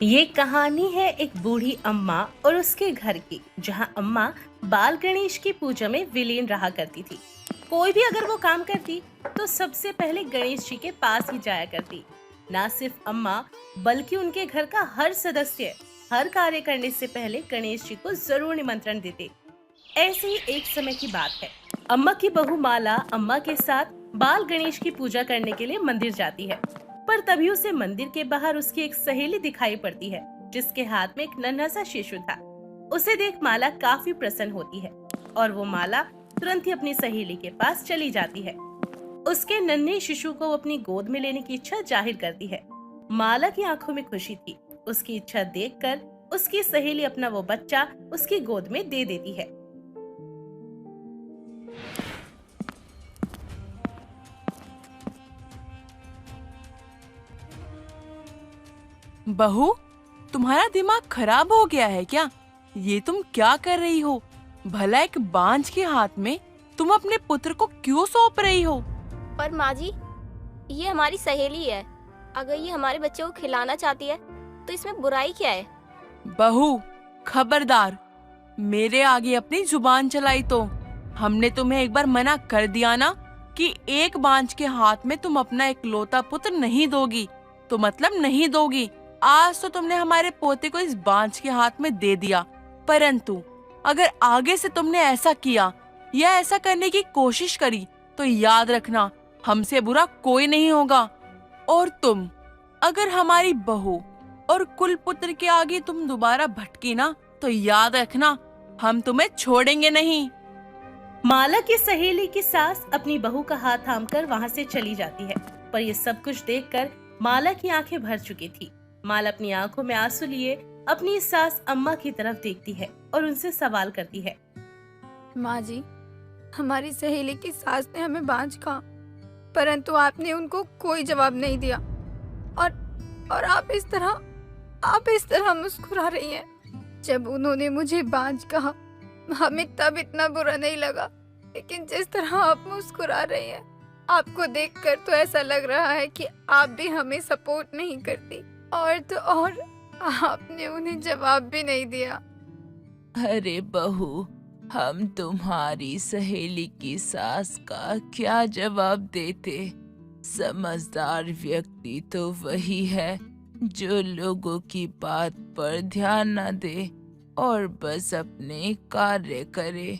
ये कहानी है एक बूढ़ी अम्मा और उसके घर की, जहां अम्मा बाल गणेश की पूजा में विलीन रहा करती थी। कोई भी अगर वो काम करती तो सबसे पहले गणेश जी के पास ही जाया करती। ना सिर्फ अम्मा बल्कि उनके घर का हर सदस्य हर कार्य करने से पहले गणेश जी को जरूर निमंत्रण देते। ऐसे ही एक समय की बात है। अम्मा की बहू माला अम्मा के साथ बाल गणेश की पूजा करने के लिए मंदिर जाती है। पर तभी उसे मंदिर के बाहर उसकी एक सहेली दिखाई पड़ती है, जिसके हाथ में एक नन्हा सा शिशु था। उसे देख माला काफी प्रसन्न होती है और वो माला तुरंत ही अपनी सहेली के पास चली जाती है। उसके नन्हे शिशु को अपनी गोद में लेने की इच्छा जाहिर करती है। माला की आंखों में खुशी थी। उसकी इच्छा देखकर उसकी सहेली अपना वो बच्चा उसकी गोद में दे देती है। बहू, तुम्हारा दिमाग खराब हो गया है क्या? ये तुम क्या कर रही हो? भला एक बांझ के हाथ में तुम अपने पुत्र को क्यों सौंप रही हो? पर माँ जी, ये हमारी सहेली है। अगर ये हमारे बच्चे को खिलाना चाहती है तो इसमें बुराई क्या है? बहू, खबरदार! मेरे आगे अपनी जुबान चलाई तो हमने तुम्हें एक बार मना कर दिया ना कि एक बांझ के हाथ में तुम अपना इकलौता पुत्र नहीं दोगी, तो मतलब नहीं दोगी। आज तो तुमने हमारे पोते को इस बांझ के हाथ में दे दिया, परंतु अगर आगे से तुमने ऐसा किया या ऐसा करने की कोशिश करी तो याद रखना, हमसे बुरा कोई नहीं होगा। और तुम अगर हमारी बहू और कुल पुत्र के आगे तुम दोबारा भटकी ना तो याद रखना, हम तुम्हें छोड़ेंगे नहीं। माला की सहेली की सास अपनी बहू का हाथ थामकर वहां से चली जाती है। पर ये सब कुछ देखकर माला की आंखें भर चुकी थी। माला अपनी आंखों में आंसू लिए अपनी सास अम्मा की तरफ देखती है और उनसे सवाल करती है। माँ जी, हमारी सहेली की सास ने हमें बांझ कहा, परंतु आपने उनको कोई जवाब नहीं दिया और आप इस तरह मुस्कुरा रही हैं। जब उन्होंने मुझे बांझ कहा, हमें तब इतना बुरा नहीं लगा, लेकिन जिस तरह आप मुस्कुरा रही हैं, आपको देखकर तो ऐसा लग रहा है कि आप भी हमें सपोर्ट नहीं करती। और तो और आपने उन्हें जवाब भी नहीं दिया। अरे बहू, हम तुम्हारी सहेली की सास का क्या जवाब देते? समझदार व्यक्ति तो वही है जो लोगों की बात पर ध्यान न दे और बस अपने कार्य करे।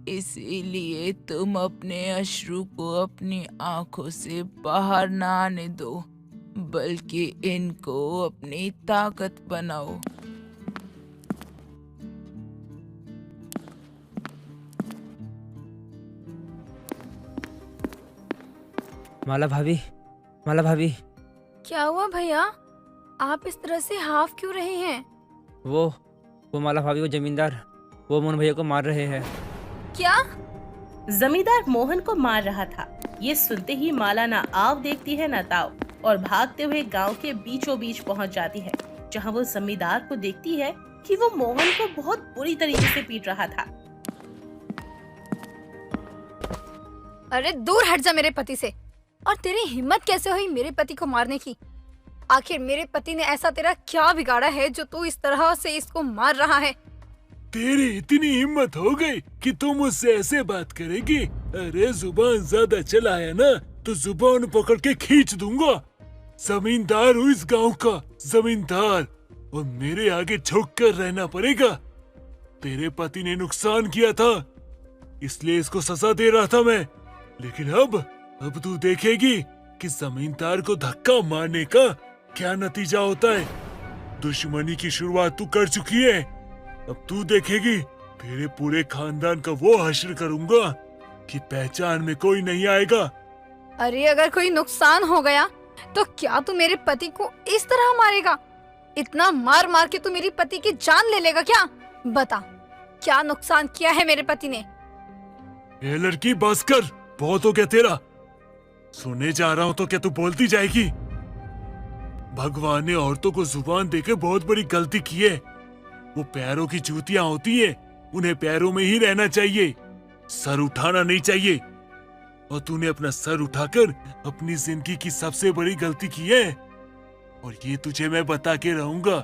इसीलिए तुम अपने अश्रु को अपनी आंखों से बाहर ना आने दो, बल्कि इनको अपनी ताकत बनाओ। माला भाभी, माला भाभी, क्या हुआ भैया? आप इस तरह से हाफ क्यों रहे हैं? वो माला भाभी, वो जमींदार वो मोहन भैया को मार रहे हैं। क्या? जमींदार मोहन को मार रहा था। ये सुनते ही माला ना आव देखती है ना ताव और भागते हुए गांव के बीचों बीच पहुंच जाती है, जहां वो जमींदार को देखती है कि वो मोहन को बहुत बुरी तरीके से पीट रहा था। अरे दूर हट जा मेरे पति से। और तेरी हिम्मत कैसे हुई मेरे पति को मारने की? आखिर मेरे पति ने ऐसा तेरा क्या बिगाड़ा है जो तू इस तरह से इसको मार रहा है? तेरी इतनी हिम्मत हो गई कि तुम मुझसे ऐसे बात करेगी? अरे जुबान ज्यादा चलाया ना तो जुबान पकड़ के खींच दूंगा। जमींदार हूँ इस गांव का, जमींदार, और मेरे आगे झुक कर रहना पड़ेगा। तेरे पति ने नुकसान किया था, इसलिए इसको सजा दे रहा था मैं। लेकिन अब तू देखेगी कि जमींदार को धक्का मारने का क्या नतीजा होता है। दुश्मनी की शुरुआत तू कर चुकी है, अब तू देखेगी तेरे पूरे खानदान का वो हश्र करूंगा कि पहचान में कोई नहीं आएगा। अरे अगर कोई नुकसान हो गया तो क्या तू मेरे पति को इस तरह मारेगा? इतना मार मार के तू मेरी पति की जान ले लेगा क्या? बता, क्या नुकसान किया है मेरे पति ने? ए लड़की, बस कर, बहुत हो गया तेरा। सुने जा रहा हूँ तो क्या तू बोलती जाएगी? भगवान ने औरतों को जुबान देकर बहुत बड़ी गलती की है। वो पैरों की जूतियां होती है, उन्हें पैरों में ही रहना चाहिए, सर उठाना नहीं चाहिए। और तूने अपना सर उठाकर अपनी जिंदगी की सबसे बड़ी गलती की है। और ये तुझे मैं बता के रहूंगा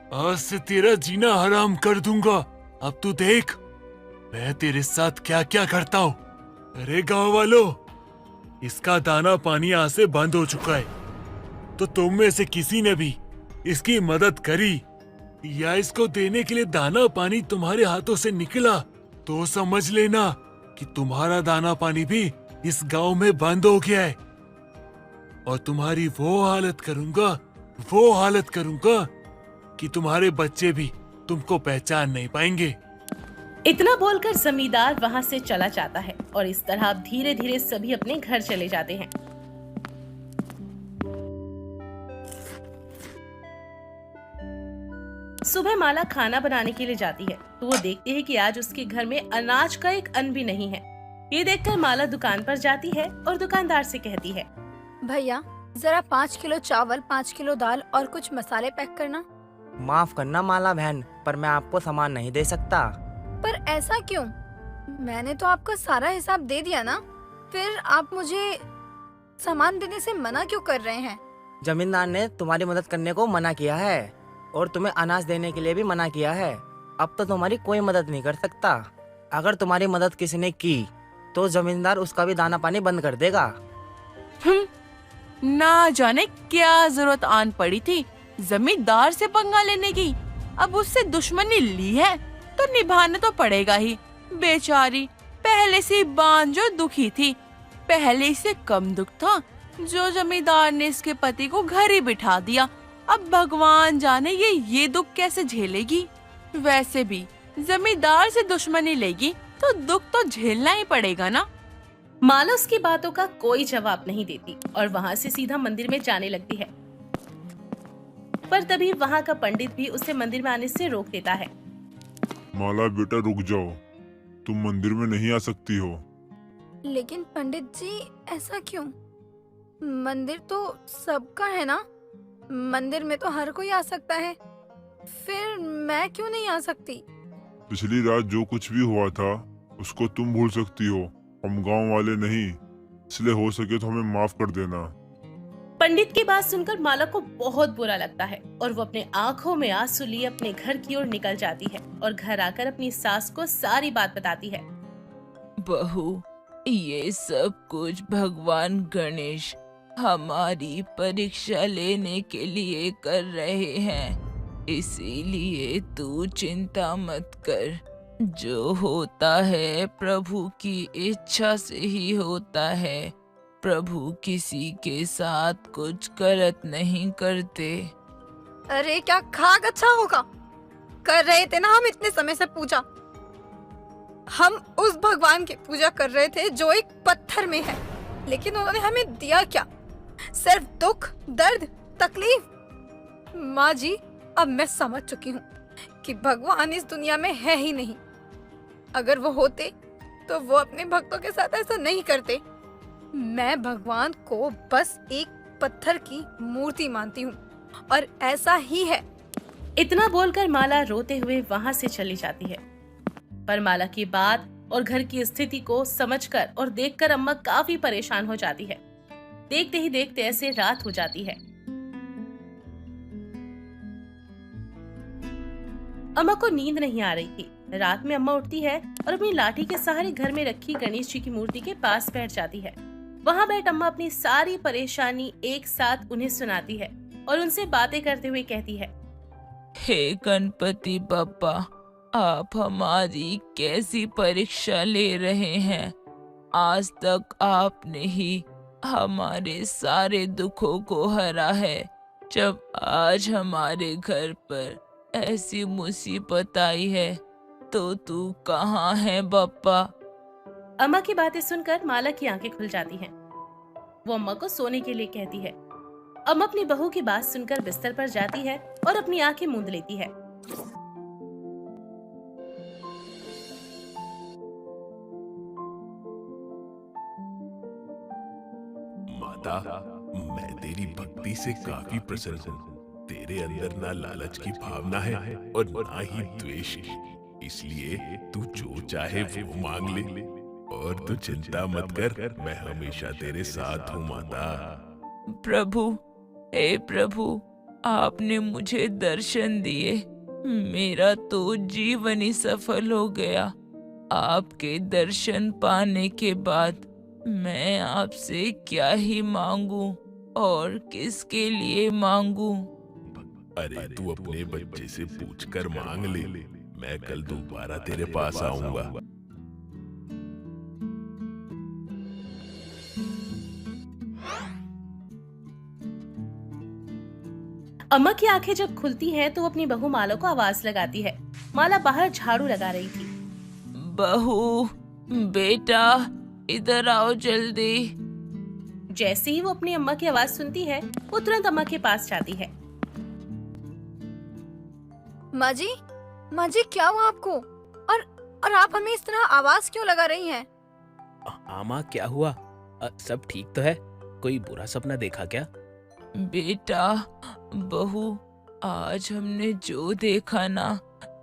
आज से तेरा जीना हराम कर दूंगा। अब तू देख मैं तेरे साथ क्या क्या करता हूँ। अरे गांव वालों, इसका दाना पानी आज से बंद हो चुका है, तो तुम में से किसी ने भी इसकी मदद करी या इसको देने के लिए दाना पानी तुम्हारे हाथों से निकला तो समझ लेना कि तुम्हारा दाना पानी भी इस गांव में बंद हो गया है। और तुम्हारी वो हालत करूंगा कि तुम्हारे बच्चे भी तुमको पहचान नहीं पाएंगे। इतना बोलकर जमींदार वहां से चला जाता है और इस तरह अब धीरे धीरे सभी अपने घर चले जाते हैं। सुबह माला खाना बनाने के लिए जाती है तो वो देखती है कि आज उसके घर में अनाज का एक अन्न भी नहीं है। ये देखकर माला दुकान पर जाती है और दुकानदार से कहती है, भैया जरा 5 किलो चावल, 5 किलो दाल और कुछ मसाले पैक करना। माफ करना माला बहन, पर मैं आपको सामान नहीं दे सकता। पर ऐसा क्यों? मैंने तो आपका सारा हिसाब दे दिया ना, फिर आप मुझे सामान देने से मना क्यों कर रहे हैं? जमींदार ने तुम्हारी मदद करने को मना किया है और तुम्हें अनाज देने के लिए भी मना किया है। अब तो तुम्हारी कोई मदद नहीं कर सकता। अगर तुम्हारी मदद किसी ने की तो जमींदार उसका भी दाना पानी बंद कर देगा। ना जाने क्या जरूरत आन पड़ी थी जमींदार से पंगा लेने की। अब उससे दुश्मनी ली है तो निभाना तो पड़ेगा ही। बेचारी पहले से बांझो दुखी थी। पहले से कम दुख था जो जमींदार ने इसके पति को घर ही बिठा दिया। अब भगवान जाने ये दुख कैसे झेलेगी। वैसे भी जमींदार से दुश्मनी लेगी तो दुख तो झेलना ही पड़ेगा ना। माला उसकी बातों का कोई जवाब नहीं देती और वहाँ से सीधा मंदिर में जाने लगती है। पर तभी वहाँ का पंडित भी उसे मंदिर में आने से रोक देता है। माला बेटा रुक जाओ, तुम मंदिर में नहीं आ सकती हो। लेकिन पंडित जी ऐसा क्यों? मंदिर तो सबका है ना, मंदिर में तो हर कोई आ सकता है, फिर मैं क्यों नहीं आ सकती? पिछली रात जो कुछ भी हुआ था उसको तुम भूल सकती हो, हम गांव वाले नहीं, इसलिए हो सके तो हमें माफ कर देना। पंडित की बात सुनकर माला को बहुत बुरा लगता है और वो अपने आंखों में आंसू लिए अपने घर की ओर निकल जाती है और घर आकर अपनी सास को सारी बात बताती है। बहू, ये सब कुछ भगवान गणेश हमारी परीक्षा लेने के लिए कर रहे हैं, इसीलिए तू चिंता मत कर। जो होता है प्रभु की इच्छा से ही होता है। प्रभु किसी के साथ कुछ गलत नहीं करते। अरे क्या खाक अच्छा होगा, कर रहे थे ना हम इतने समय से पूजा। हम उस भगवान की पूजा कर रहे थे जो एक पत्थर में है, लेकिन उन्होंने हमें दिया क्या? सिर्फ दुख, दर्द, तकलीफ। माँ जी, अब मैं समझ चुकी हूँ कि भगवान इस दुनिया में है ही नहीं। अगर वो होते तो वो अपने भक्तों के साथ ऐसा नहीं करते। मैं भगवान को बस एक पत्थर की मूर्ति मानती हूँ और ऐसा ही है। इतना बोलकर माला रोते हुए वहाँ से चली जाती है। पर माला की बात और घर की स्थिति को समझकर और देखकर अम्मा काफी परेशान हो जाती है। देखते ही देखते ऐसे रात हो जाती है। अम्मा को नींद नहीं आ रही थी। रात में अम्मा उठती है और अपनी लाठी के सहारे घर में रखी गणेश जी की मूर्ति के पास बैठ जाती है। वहाँ बैठ अम्मा अपनी सारी परेशानी एक साथ उन्हें सुनाती है और उनसे बातें करते हुए कहती है, हे गणपति बप्पा, आप हमारी कैसी परीक्षा ले रहे हैं। आज तक आपने ही हमारे सारे दुखों को हरा है। जब आज हमारे घर पर ऐसी मुसीबत आई है तो तू कहाँ है बप्पा। अम्मा की बातें सुनकर माला की आंखें खुल जाती हैं। वो अम्मा को सोने के लिए कहती है। अम्मा अपनी बहू की बात सुनकर बिस्तर पर जाती है और अपनी आंखें मूंद लेती है। माता, मैं तेरी भक्ति से काफी प्रसन्न हूँ। तेरे अंदर ना लालच की भावना है और ना ही द्वेष की, इसलिए तू जो चाहे वो मांग ले और तू चिंता मत कर, मैं हमेशा तेरे साथ हूँ माता। प्रभु, हे प्रभु, आपने मुझे दर्शन दिए। मेरा तो जीवन ही सफल हो गया। आपके दर्शन पाने के बाद मैं आपसे क्या ही मांगू और किसके लिए मांगू। अरे तू अपने बच्चे से पूछकर मांग ले, मैं कल दोबारा तेरे पास आऊंगा। अम्मा की आंखें जब खुलती हैं तो वो अपनी बहू माला को आवाज लगाती है। माला बाहर झाड़ू लगा रही थी। बहू, बेटा, इधर आओ जल्दी। जैसे ही वो अपनी अम्मा की आवाज सुनती है वो तुरंत अम्मा के पास जाती है। माँ जी क्या हुआ आपको? और आप हमें इस तरह आवाज क्यों लगा रही हैं? हाँ माँ, क्या हुआ? सब ठीक तो है? कोई बुरा सपना देखा क्या? बेटा, बहू, आज हमने जो देखा ना,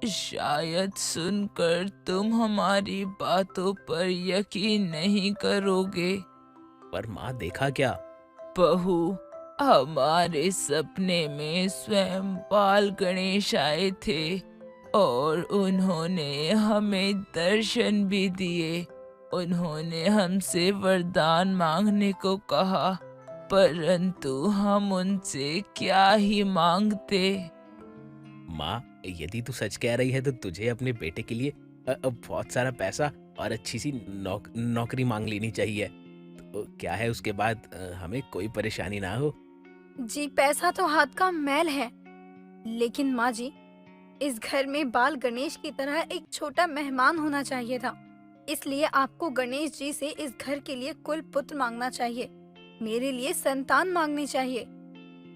शायद सुनकर तुम हमारी बातों पर यकीन नहीं करोगे। पर माँ, देखा क्या? बहू, हमारे सपने में स्वयं बाल गणेश आए थे और उन्होंने हमें दर्शन भी दिए। उन्होंने हमसे वरदान मांगने को कहा, परंतु हम उनसे क्या ही मांगते। माँ, यदि तू सच कह रही है तो तुझे अपने बेटे के लिए बहुत सारा पैसा और अच्छी सी नौकरी मांग लेनी चाहिए। तो क्या है उसके बाद हमें कोई परेशानी ना हो। जी, पैसा तो हाथ का मैल है, लेकिन माँ जी, इस घर में बाल गणेश की तरह एक छोटा मेहमान होना चाहिए था। इसलिए आपको गणेश जी से इस घर के लिए कुल पुत्र मांगना चाहिए, मेरे लिए संतान मांगनी चाहिए।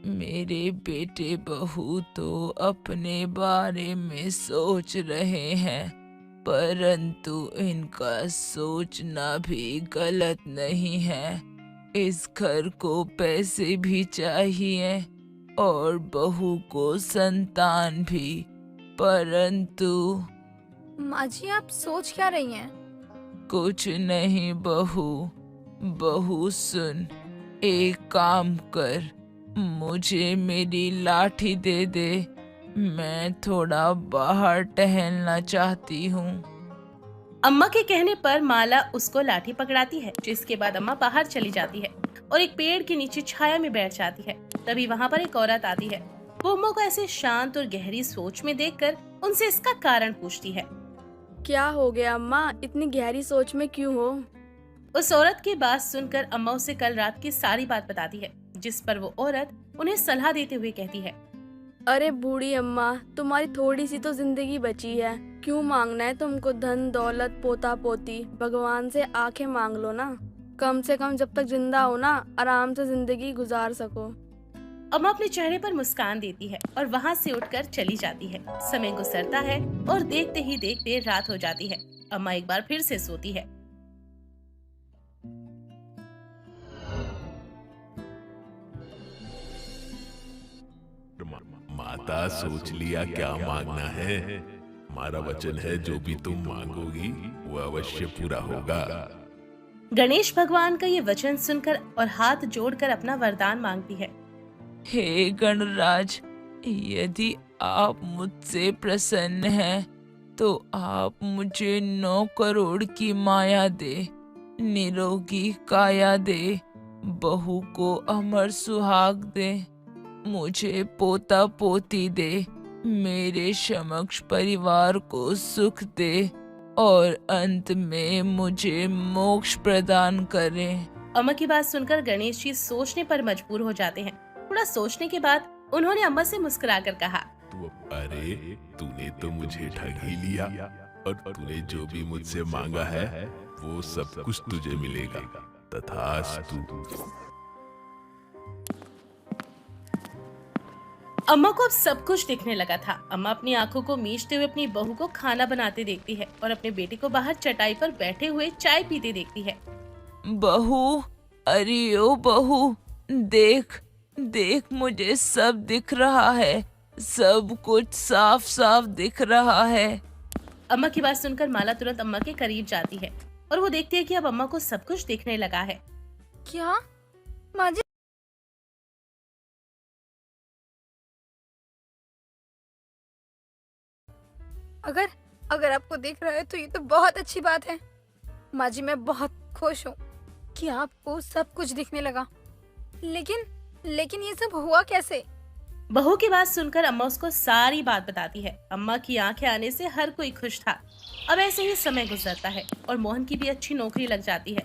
मेरे बेटे बहू तो अपने बारे में सोच रहे हैं, परंतु इनका सोचना भी गलत नहीं है। इस घर को पैसे भी चाहिए और बहू को संतान भी, परंतु माँ जी, आप सोच क्या रही हैं? कुछ नहीं बहू। बहू सुन, एक काम कर, मुझे मेरी लाठी दे दे, मैं थोड़ा बाहर टहलना चाहती हूँ। अम्मा के कहने पर माला उसको लाठी पकड़ाती है, जिसके बाद अम्मा बाहर चली जाती है और एक पेड़ के नीचे छाया में बैठ जाती है। तभी वहाँ पर एक औरत आती है। वो अम्मा को ऐसे शांत और गहरी सोच में देखकर उनसे इसका कारण पूछती है। क्या हो गया अम्मा, इतनी गहरी सोच में क्यों हो? उस औरत की बात सुनकर अम्मा उसे कल रात की सारी बात बताती है, जिस पर वो औरत उन्हें सलाह देते हुए कहती है, अरे बूढ़ी अम्मा, तुम्हारी थोड़ी सी तो जिंदगी बची है, क्यों मांगना है तुमको धन दौलत पोता पोती? भगवान से आंखें मांग लो ना, कम से कम जब तक जिंदा हो ना, आराम से जिंदगी गुजार सको। अम्मा अपने चेहरे पर मुस्कान देती है और वहाँ से उठकर चली जाती है। समय गुजरता है और देखते ही देखते रात हो जाती है। अम्मा एक बार फिर से सोती है। माता, सोच लिया क्या मांगना है? हमारा वचन है, जो भी तुम मांगोगी वो अवश्य पूरा होगा। गणेश भगवान का ये वचन सुनकर और हाथ जोड़कर अपना वरदान मांगती है। हे गणराज, यदि आप मुझसे प्रसन्न हैं, तो आप मुझे 9 करोड़ की माया दे, निरोगी काया दे, बहू को अमर सुहाग दे, मुझे पोता पोती दे, मेरे समक्ष परिवार को सुख दे और अंत में मुझे मोक्ष प्रदान करें। अम्मा की बात सुनकर गणेश जी सोचने पर मजबूर हो जाते हैं। थोड़ा सोचने के बाद उन्होंने अम्मा से मुस्कुराकर कहा, अरे तूने तो मुझे ठग ही लिया, और तूने जो भी मुझसे मांगा है वो सब कुछ तुझे मिलेगा। तथास्तु। अम्मा को अब सब कुछ दिखने लगा था। अम्मा अपनी आंखों को मीचते हुए अपनी बहू को खाना बनाते देखती है और अपने बेटे को बाहर चटाई पर बैठे हुए चाय पीते देखती है। बहू, अरे ओ बहू, देख देख, मुझे सब दिख रहा है, सब कुछ साफ साफ दिख रहा है। अम्मा की बात सुनकर माला तुरंत अम्मा के करीब जाती है और वो देखती है कि अब अम्मा को सब कुछ दिखने लगा है। क्या माँ जी, अगर अगर आपको दिख रहा है तो ये तो बहुत अच्छी बात है। माँ जी, मैं बहुत खुश हूँ कि आपको सब कुछ दिखने लगा। लेकिन ये सब हुआ कैसे? बहू की बात सुनकर अम्मा उसको सारी बात बताती है। अम्मा की आंखें आने से हर कोई खुश था। अब ऐसे ही समय गुजरता है और मोहन की भी अच्छी नौकरी लग जाती है।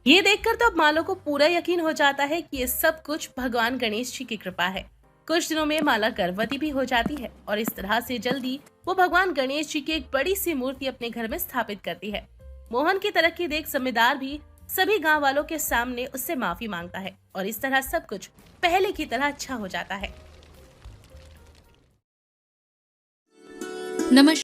ये देखकर तो अब माला को पूरा यकीन हो जाता है कि ये सब कुछ भगवान गणेश जी की कृपा है। कुछ दिनों में माला गर्भवती भी हो जाती है और इस तरह से जल्दी वो भगवान गणेश जी की एक बड़ी सी मूर्ति अपने घर में स्थापित करती है। मोहन की तरक्की देख जमींदार भी सभी गांव वालों के सामने उससे माफी मांगता है और इस तरह सब कुछ पहले की तरह अच्छा हो जाता है। नमस्कार।